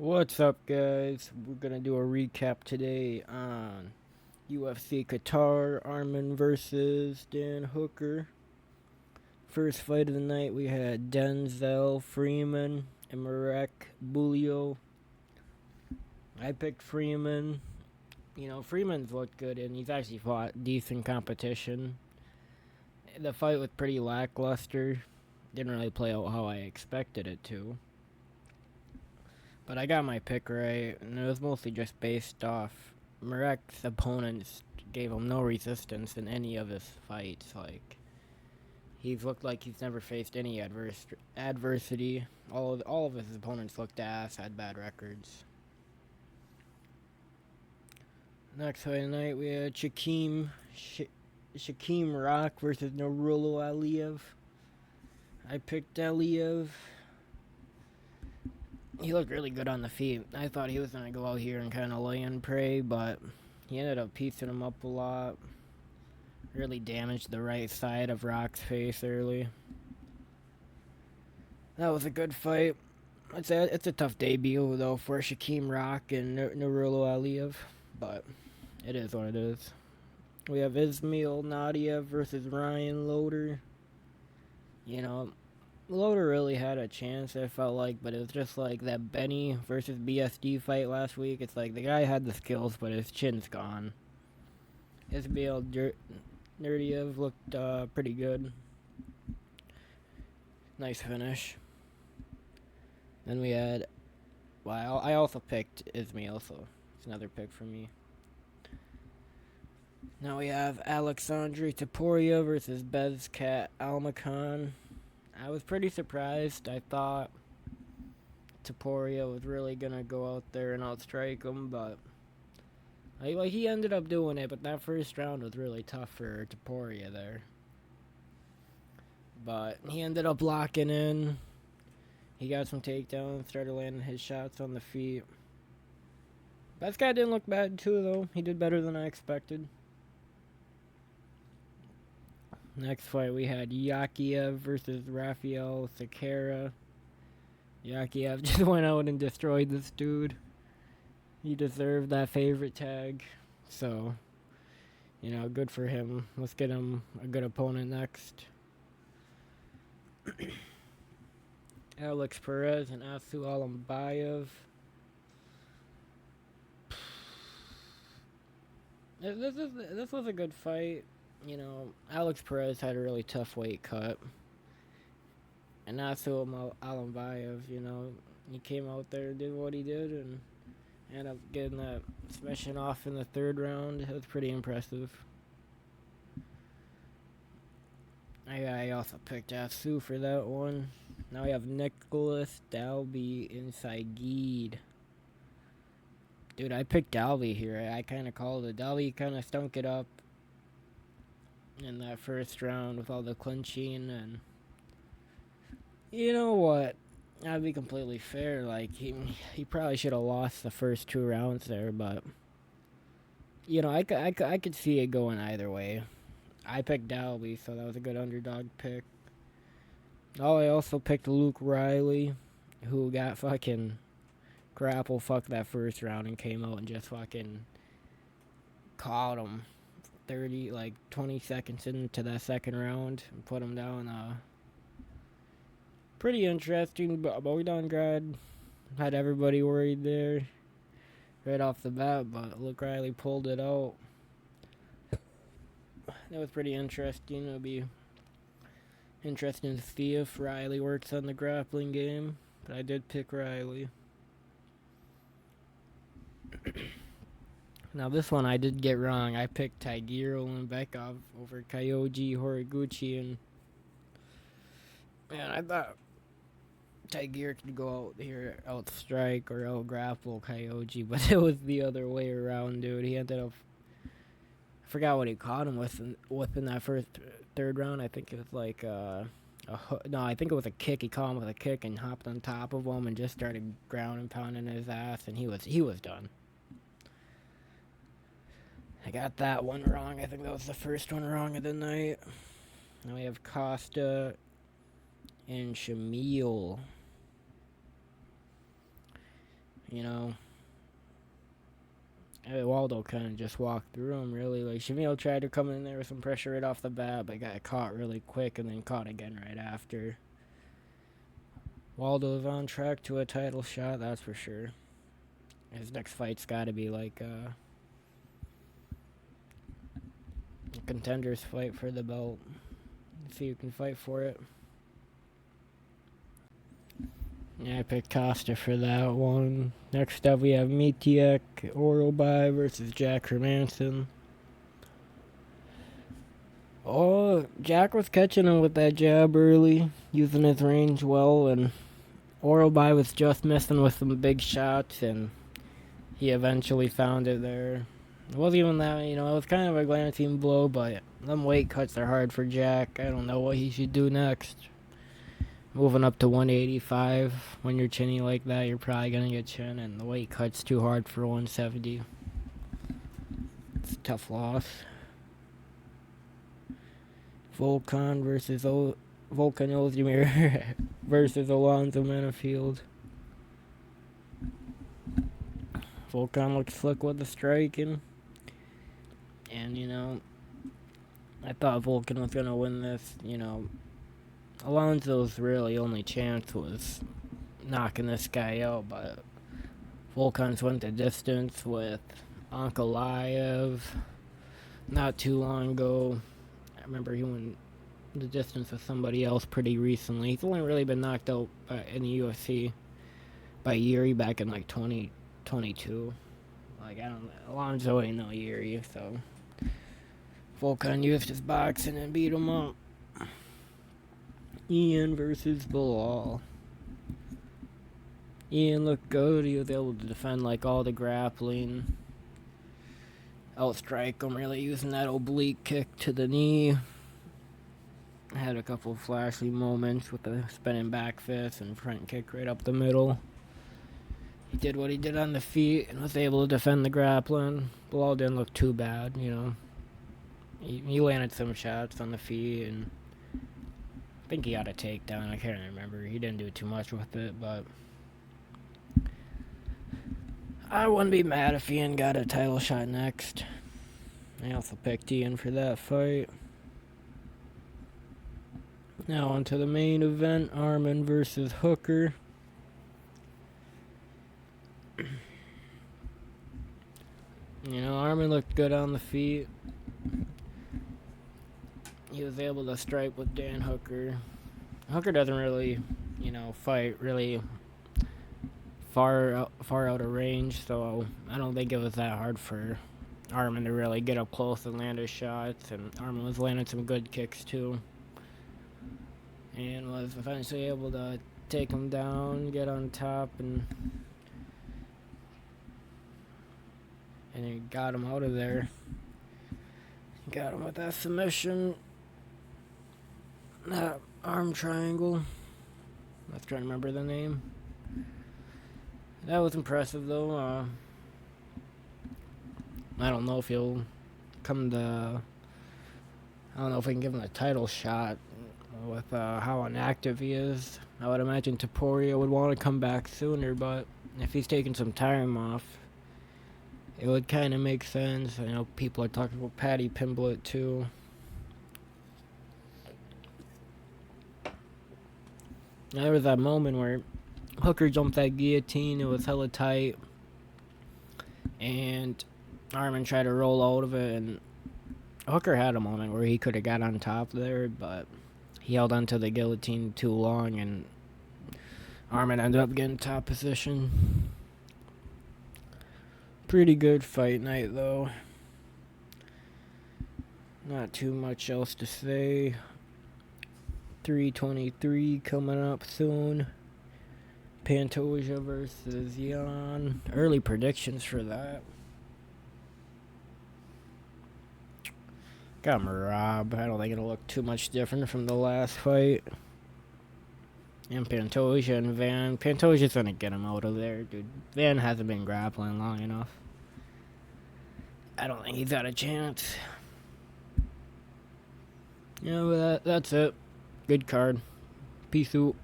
What's up, guys? We're gonna do a recap today on UFC Qtar, Armin versus Dan Hooker. First fight of the night, we had Denzel Freeman and Marek Bulio. I picked Freeman. Freeman's looked good and he's actually fought decent competition. The fight was pretty lackluster. Didn't really play out how I expected it to. But I got my pick right, and it was mostly just based off Marek's opponents gave him no resistance in any of his fights. Like, he's looked like he's never faced any adversity. All of his opponents looked ass, had bad records. Next fight tonight we had Shaquem Rock versus Nurullo Aliyev. I picked Aliyev. He looked really good on the feet. I thought he was going to go out here and kind of lay and pray, but he ended up piecing him up a lot. Really damaged the right side of Rock's face early. That was a good fight. It's a tough debut, though, for Shaquem Rock and Nurullo Aliyev, but it is what it is. We have Ismail Nadia versus Ryan Loder. Loder really had a chance, I felt like, but it was just like that Benny versus BSD fight last week. It's like the guy had the skills, but his chin's gone. Ismail Nurdiev looked pretty good. Nice finish. Then we had... Well, I also picked Ismail, so it's another pick for me. Now we have Alexandre Topuria versus Bezkat Almakhan. I was pretty surprised. I thought Topuria was really gonna go out there and outstrike him, but he ended up doing it. But that first round was really tough for Topuria there. But he ended up locking in. He got some takedowns, started landing his shots on the feet. That guy didn't look bad too, though. He did better than I expected. Next fight, we had Yakiev versus Rafael Sakara. Yakiev just went out and destroyed this dude. He deserved that favorite tag. So, good for him. Let's get him a good opponent next. Alex Perez and Asu Alambayev. This was a good fight. Alex Perez had a really tough weight cut. And Asu Alambayev, he came out there and did what he did and ended up getting that submission off in the third round. It was pretty impressive. I also picked Asu for that one. Now we have Nicholas Dalby and Saigid. Dude, I picked Dalby here. I kind of called it. Dalby kind of stunk it up in that first round with all the clinching, and you know what? I'll be completely fair. Like, he probably should have lost the first 2 rounds there, but I could see it going either way. I picked Dalby, so that was a good underdog pick. Oh, I also picked Luke Riley, who got fucking grapple fucked that first round and came out and just fucking caught him 20 seconds into that second round and put him down. Pretty interesting, but Bogdangrad had everybody worried there right off the bat, but Luke Riley pulled it out. That was pretty interesting. It'll be interesting to see if Riley works on the grappling game, but I did pick Riley. Now this one I did get wrong. I picked Taigiro Limbekov over Kyoji Horiguchi, and man, I thought Taigiro could go out here, outstrike or out-grapple Kyoji, but it was the other way around, dude. He ended up... I forgot what he caught him with in that third round. I think it was like I think it was a kick. He caught him with a kick and hopped on top of him and just started ground and pounding his ass, and he was done. I got that one wrong. I think that was the first one wrong of the night. Now we have Costa and Shamil. you know, Waldo kind of just walked through him, really. Like, Shamil tried to come in there with some pressure right off the bat, but got caught really quick and then caught again right after. Waldo is on track to a title shot, that's for sure. His next fight's got to be like a contender's fight for the belt. See who can fight for it. Yeah, I picked Costa for that one. Next up, we have Mitiak Orobai versus Jack Hermanson. Oh, Jack was catching him with that jab early, using his range well, and Orobai was just missing with some big shots, and he eventually found it there. It wasn't even that, it was kind of a glancing blow, but them weight cuts are hard for Jack. I don't know what he should do next. Moving up to 185, when you're chinny like that, you're probably going to get chin, and the weight cut's too hard for 170. It's a tough loss. Volkan versus Volkan Ozdemir versus Alonzo Menifield. Volkan looked slick with the striking. And, I thought Volkan was going to win this, Alonzo's really only chance was knocking this guy out, but Volkan's went the distance with Ankalaev not too long ago. I remember he went the distance with somebody else pretty recently. He's only really been knocked out in the UFC by Yuri back in like 2022. Alonzo ain't no Yuri, so Volkan used his boxing and beat him up. Ian versus Bilal. Ian looked good. He was able to defend like all the grappling. Outstrike him, really using that oblique kick to the knee. Had a couple of flashy moments with the spinning back fist and front kick right up the middle. He did what he did on the feet and was able to defend the grappling. Bilal didn't look too bad, He landed some shots on the feet, and I think he got a takedown. I can't remember. He didn't do too much with it, but I wouldn't be mad if Ian got a title shot next. I also picked Ian for that fight. Now on to the main event, Arman versus Hooker. Arman looked good on the feet. He was able to strike with Dan Hooker. Hooker doesn't really, fight really far out of range, so I don't think it was that hard for Arman to really get up close and land his shots, and Arman was landing some good kicks too, and was eventually able to take him down, get on top, and he got him out of there. Got him with that submission. That arm triangle. Let's try to remember the name. That was impressive, though. I don't know if he'll come to... I don't know if we can give him a title shot with how inactive he is. I would imagine Topuria would want to come back sooner, but if he's taking some time off, it would kind of make sense. I know people are talking about Paddy Pimblett, too. There was that moment where Hooker jumped that guillotine. It was hella tight. And Arman tried to roll out of it. And Hooker had a moment where he could have got on top there, but he held onto the guillotine too long. And Arman ended up getting top position. Pretty good fight night, though. Not too much else to say. 323 coming up soon. Pantoja versus Jan. Early predictions for that. Got him robbed. I don't think it'll look too much different from the last fight. And Pantoja and Van. Pantoja's gonna get him out of there, dude. Van hasn't been grappling long enough. I don't think he's got a chance. But that's it. Good card. Peace out.